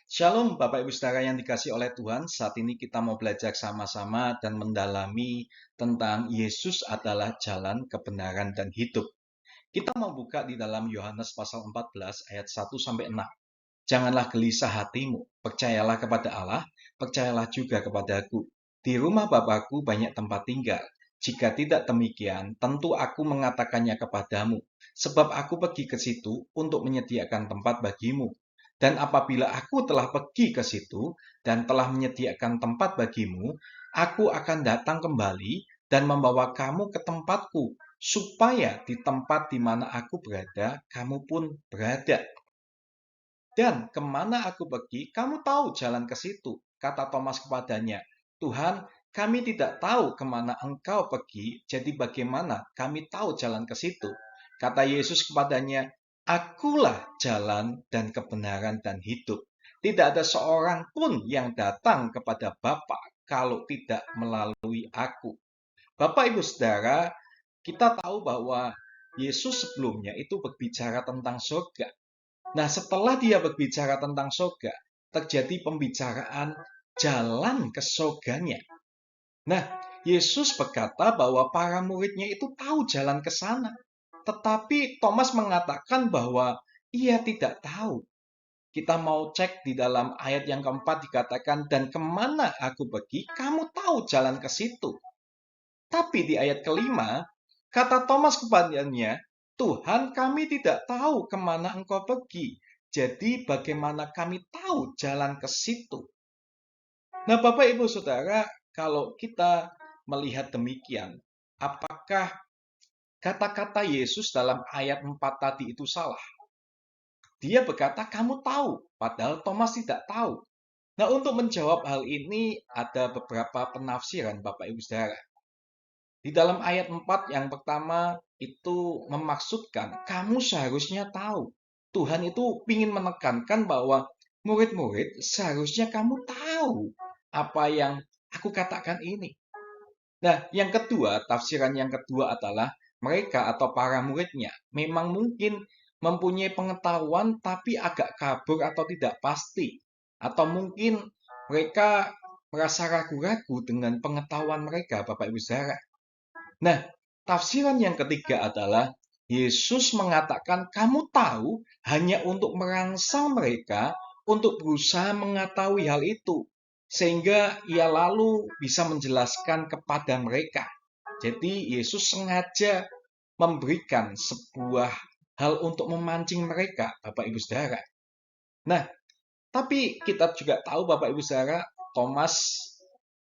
Shalom Bapak Ibu Saudara yang dikasih oleh Tuhan. Saat ini kita mau belajar sama-sama dan mendalami tentang Yesus adalah jalan, kebenaran, dan hidup. Kita mau buka di dalam Yohanes pasal 14 ayat 1 sampai 6. Janganlah gelisah hatimu, percayalah kepada Allah, percayalah juga kepadaku. Di rumah Bapakku banyak tempat tinggal. Jika tidak demikian, tentu aku mengatakannya kepadamu, sebab aku pergi ke situ untuk menyediakan tempat bagimu. Dan apabila aku telah pergi ke situ dan telah menyediakan tempat bagimu, aku akan datang kembali dan membawa kamu ke tempatku, supaya di tempat di mana aku berada, kamu pun berada. Dan kemana aku pergi, kamu tahu jalan ke situ. Kata Thomas kepadanya, Tuhan, kami tidak tahu kemana engkau pergi, jadi bagaimana kami tahu jalan ke situ? Kata Yesus kepadanya, Akulah jalan dan kebenaran dan hidup. Tidak ada seorang pun yang datang kepada Bapa kalau tidak melalui aku. Bapak Ibu Saudara, kita tahu bahwa Yesus sebelumnya itu berbicara tentang surga. Nah, setelah dia berbicara tentang surga, terjadi pembicaraan jalan ke surganya. Nah, Yesus berkata bahwa para muridnya itu tahu jalan ke sana. Tetapi Thomas mengatakan bahwa ia tidak tahu. Kita mau cek di dalam ayat yang keempat dikatakan, dan kemana aku pergi, kamu tahu jalan ke situ. Tapi di ayat kelima, kata Thomas kepadanya, Tuhan, kami tidak tahu kemana engkau pergi. Jadi bagaimana kami tahu jalan ke situ? Nah, Bapak Ibu Saudara, kalau kita melihat demikian, apakah kata-kata Yesus dalam ayat 4 tadi itu salah? Dia berkata, kamu tahu, padahal Thomas tidak tahu. Nah, untuk menjawab hal ini ada beberapa penafsiran Bapak Ibu Saudara. Di dalam ayat 4 yang pertama itu memaksudkan kamu seharusnya tahu. Tuhan itu ingin menekankan bahwa murid-murid seharusnya kamu tahu apa yang aku katakan ini. Nah, yang kedua, tafsiran yang kedua adalah mereka atau para muridnya memang mungkin mempunyai pengetahuan tapi agak kabur atau tidak pasti. Atau mungkin mereka merasa ragu-ragu dengan pengetahuan mereka, Bapak Ibu Saudara. Nah, tafsiran yang ketiga adalah Yesus mengatakan kamu tahu hanya untuk merangsang mereka untuk berusaha mengetahui hal itu. Sehingga ia lalu bisa menjelaskan kepada mereka. Jadi Yesus sengaja memberikan sebuah hal untuk memancing mereka, Bapak Ibu Saudara. Nah, tapi kita juga tahu Bapak Ibu Saudara, Thomas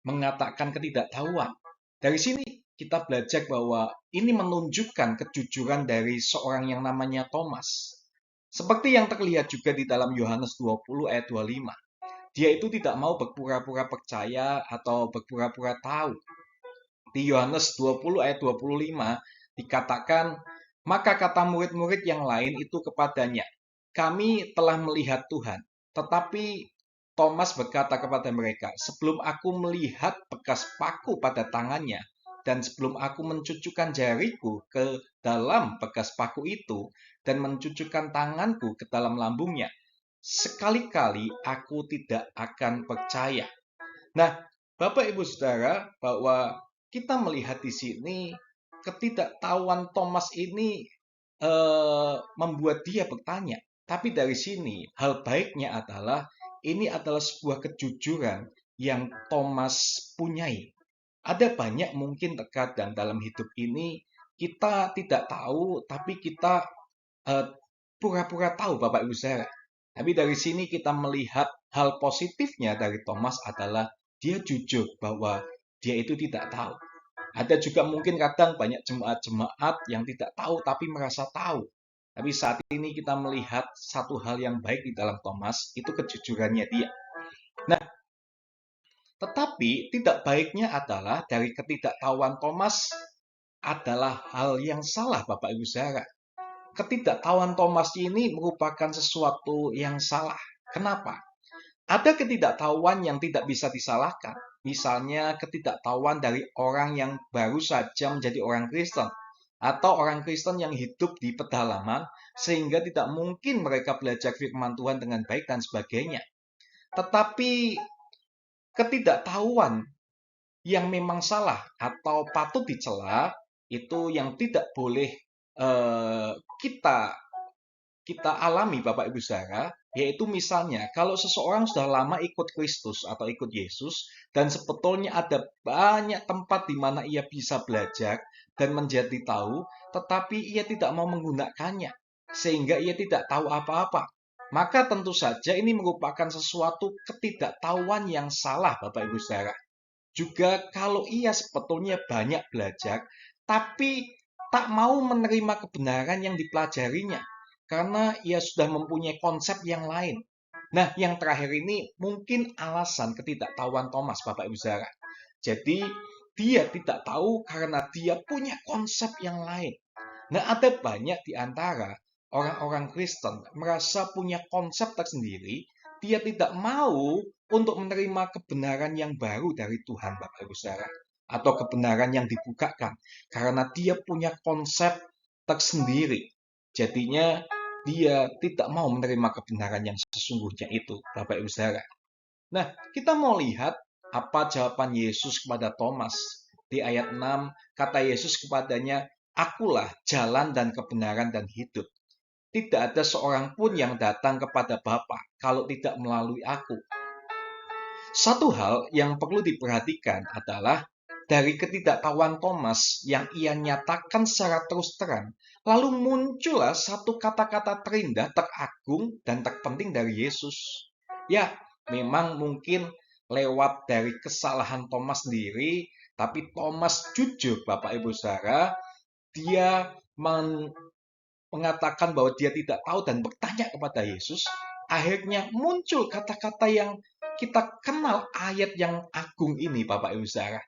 mengatakan ketidaktahuan. Dari sini kita belajar bahwa ini menunjukkan kejujuran dari seorang yang namanya Thomas. Seperti yang terlihat juga di dalam Yohanes 20 ayat 25. Dia itu tidak mau berpura-pura percaya atau berpura-pura tahu. Di Yohanes 20 ayat 25 dikatakan, maka kata murid-murid yang lain itu kepadanya, kami telah melihat Tuhan. Tetapi Thomas berkata kepada mereka, sebelum aku melihat bekas paku pada tangannya, dan sebelum aku mencucukkan jariku ke dalam bekas paku itu, dan mencucukkan tanganku ke dalam lambungnya, sekali-kali aku tidak akan percaya. Nah, Bapak Ibu Saudara, bahwa kita melihat di sini ketidaktahuan Thomas ini membuat dia bertanya. Tapi dari sini hal baiknya adalah ini adalah sebuah kejujuran yang Thomas punyai. Ada banyak mungkin terkadang dalam hidup ini kita tidak tahu, tapi kita eh, pura-pura tahu, Bapak Ibu Saudara. Tapi dari sini kita melihat hal positifnya dari Thomas adalah dia jujur bahwa dia itu tidak tahu. Ada juga mungkin kadang banyak jemaat-jemaat yang tidak tahu tapi merasa tahu. Tapi saat ini kita melihat satu hal yang baik di dalam Thomas, itu kejujurannya dia. Nah, tetapi tidak baiknya adalah dari ketidaktahuan Thomas adalah hal yang salah, Bapak Ibu Saudara. Ketidaktahuan Thomas ini merupakan sesuatu yang salah. Kenapa? Ada ketidaktahuan yang tidak bisa disalahkan. Misalnya ketidaktahuan dari orang yang baru saja menjadi orang Kristen. Atau orang Kristen yang hidup di pedalaman sehingga tidak mungkin mereka belajar firman Tuhan dengan baik dan sebagainya. Tetapi ketidaktahuan yang memang salah atau patut dicela itu yang tidak boleh kita kita alami Bapak Ibu Saudara, yaitu misalnya kalau seseorang sudah lama ikut Kristus atau ikut Yesus dan sebetulnya ada banyak tempat di mana ia bisa belajar dan menjadi tahu, tetapi ia tidak mau menggunakannya sehingga ia tidak tahu apa-apa. Maka tentu saja ini merupakan sesuatu ketidaktahuan yang salah Bapak Ibu Saudara. Juga kalau ia sebetulnya banyak belajar, tapi tak mau menerima kebenaran yang dipelajarinya, karena ia sudah mempunyai konsep yang lain. Nah, yang terakhir ini mungkin alasan ketidaktahuan Thomas, Bapak Ibu Saudara. Jadi, dia tidak tahu karena dia punya konsep yang lain. Nah, ada banyak di antara orang-orang Kristen merasa punya konsep tersendiri, dia tidak mau untuk menerima kebenaran yang baru dari Tuhan, Bapak Ibu Saudara, atau kebenaran yang dibukakan, karena dia punya konsep tersendiri. Jadinya dia tidak mau menerima kebenaran yang sesungguhnya itu, Bapak Ibu Saudara. Nah, kita mau lihat apa jawaban Yesus kepada Thomas. Di ayat 6, kata Yesus kepadanya, Akulah jalan dan kebenaran dan hidup. Tidak ada seorang pun yang datang kepada Bapa kalau tidak melalui aku. Satu hal yang perlu diperhatikan adalah dari ketidaktahuan Thomas yang ia nyatakan secara terus terang, lalu muncullah satu kata-kata terindah, teragung, dan terpenting dari Yesus. Ya, memang mungkin lewat dari kesalahan Thomas sendiri, tapi Thomas jujur, Bapak Ibu Saudara, dia mengatakan bahwa dia tidak tahu dan bertanya kepada Yesus, akhirnya muncul kata-kata yang kita kenal, ayat yang agung ini, Bapak Ibu Saudara.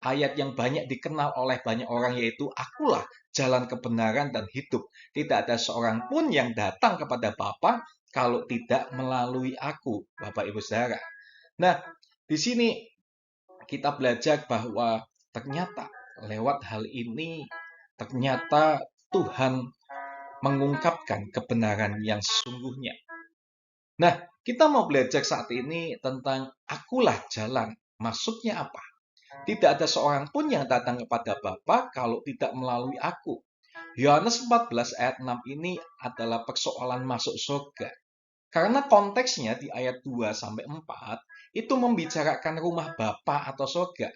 Ayat yang banyak dikenal oleh banyak orang, yaitu Akulah jalan kebenaran dan hidup. Tidak ada seorang pun yang datang kepada Bapa kalau tidak melalui aku, Bapak Ibu Saudara. Nah, di sini kita belajar bahwa ternyata lewat hal ini, ternyata Tuhan mengungkapkan kebenaran yang sesungguhnya. Nah, kita mau belajar saat ini tentang akulah jalan. Maksudnya apa? Tidak ada seorang pun yang datang kepada Bapa kalau tidak melalui aku. Yohanes 14 ayat 6 ini adalah persoalan masuk surga. Karena konteksnya di ayat 2 sampai 4 itu membicarakan rumah Bapa atau surga.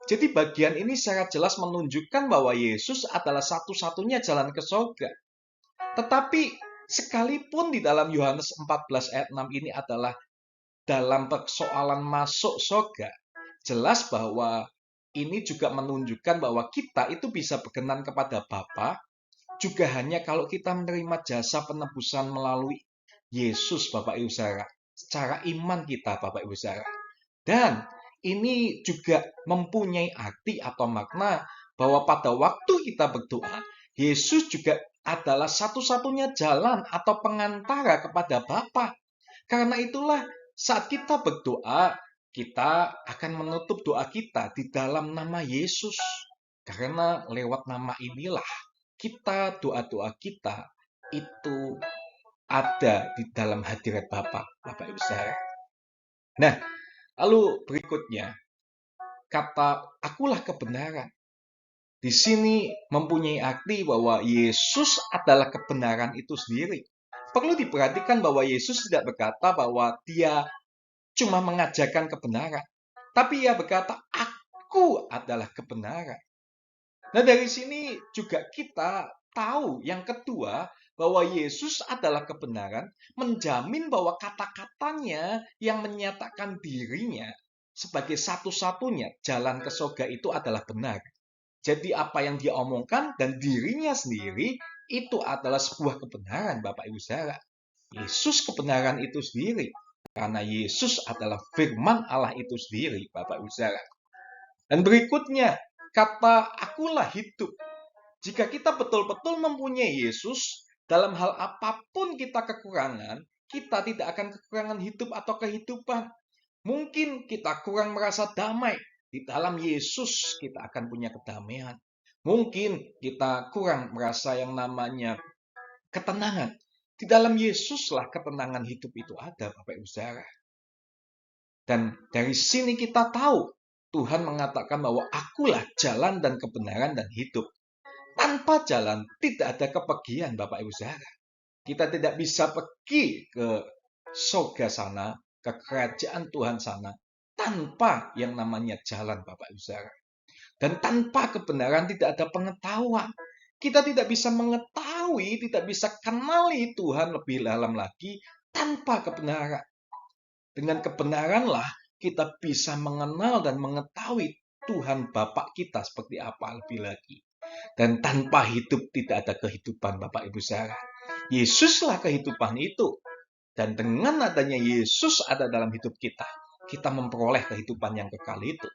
Jadi bagian ini secara jelas menunjukkan bahwa Yesus adalah satu-satunya jalan ke surga. Tetapi sekalipun di dalam Yohanes 14 ayat 6 ini adalah dalam persoalan masuk surga, jelas bahwa ini juga menunjukkan bahwa kita itu bisa berkenan kepada Bapa juga hanya kalau kita menerima jasa penebusan melalui Yesus, Bapak Ibu Saudara, secara iman kita, Bapak Ibu Saudara. Dan ini juga mempunyai arti atau makna bahwa pada waktu kita berdoa, Yesus juga adalah satu-satunya jalan atau pengantara kepada Bapa. Karena itulah saat kita berdoa, kita akan menutup doa kita di dalam nama Yesus. Karena lewat nama inilah kita, doa-doa kita itu ada di dalam hadirat Bapa, Bapak Ibu Saudara. Nah, lalu berikutnya, kata akulah kebenaran. Di sini mempunyai arti bahwa Yesus adalah kebenaran itu sendiri. Perlu diperhatikan bahwa Yesus tidak berkata bahwa dia cuma mengajarkan kebenaran. Tapi ia berkata, aku adalah kebenaran. Nah, dari sini juga kita tahu yang kedua, bahwa Yesus adalah kebenaran, menjamin bahwa kata-katanya yang menyatakan dirinya sebagai satu-satunya jalan ke surga itu adalah benar. Jadi apa yang dia omongkan dan dirinya sendiri itu adalah sebuah kebenaran, Bapak Ibu Saudara. Yesus kebenaran itu sendiri. Karena Yesus adalah firman Allah itu sendiri, Bapak Ibu Saudara. Dan berikutnya, kata akulah hidup. Jika kita betul-betul mempunyai Yesus, dalam hal apapun kita kekurangan, kita tidak akan kekurangan hidup atau kehidupan. Mungkin kita kurang merasa damai, di dalam Yesus kita akan punya kedamaian. Mungkin kita kurang merasa yang namanya ketenangan. Di dalam Yesuslah ketenangan hidup itu ada, Bapak Ibu Saudara. Dan dari sini kita tahu Tuhan mengatakan bahwa akulah jalan dan kebenaran dan hidup. Tanpa jalan tidak ada kepergian, Bapak Ibu Saudara. Kita tidak bisa pergi ke surga sana, ke kerajaan Tuhan sana, tanpa yang namanya jalan, Bapak Ibu Saudara. Dan tanpa kebenaran tidak ada pengetahuan. Kita tidak bisa mengetahui, tidak bisa kenali Tuhan lebih dalam lagi tanpa kebenaran. Dengan kebenaranlah kita bisa mengenal dan mengetahui Tuhan Bapa kita seperti apa lebih lagi. Dan tanpa hidup tidak ada kehidupan, Bapak Ibu Saudara. Yesuslah kehidupan itu. Dan dengan adanya Yesus ada dalam hidup kita, kita memperoleh kehidupan yang kekal itu.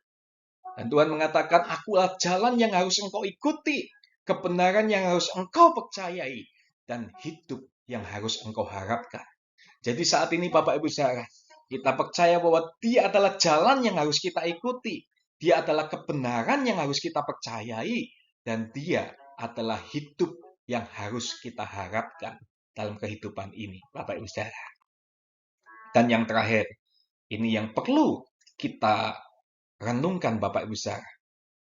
Dan Tuhan mengatakan, akulah jalan yang harus engkau ikuti, kebenaran yang harus engkau percayai, dan hidup yang harus engkau harapkan. Jadi saat ini Bapak Ibu Saudara, kita percaya bahwa Dia adalah jalan yang harus kita ikuti. Dia adalah kebenaran yang harus kita percayai. Dan Dia adalah hidup yang harus kita harapkan dalam kehidupan ini, Bapak Ibu Saudara. Dan yang terakhir, ini yang perlu kita renungkan, Bapak Ibu Saudara.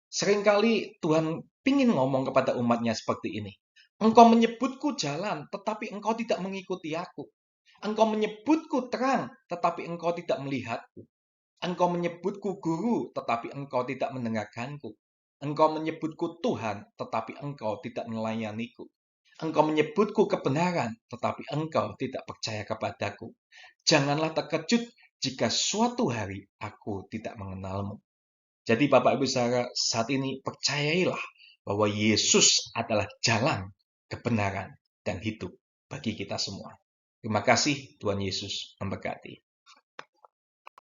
Seringkali Tuhan ingin ngomong kepada umatnya seperti ini. Engkau menyebutku jalan, tetapi engkau tidak mengikuti aku. Engkau menyebutku terang, tetapi engkau tidak melihatku. Engkau menyebutku guru, tetapi engkau tidak mendengarkanku. Engkau menyebutku Tuhan, tetapi engkau tidak melayaniku. Engkau menyebutku kebenaran, tetapi engkau tidak percaya kepadaku. Janganlah terkejut jika suatu hari aku tidak mengenalmu. Jadi Bapak Ibu Saudara, saat ini percayailah bahwa Yesus adalah jalan, kebenaran, dan hidup bagi kita semua. Terima kasih, Tuhan Yesus memberkati.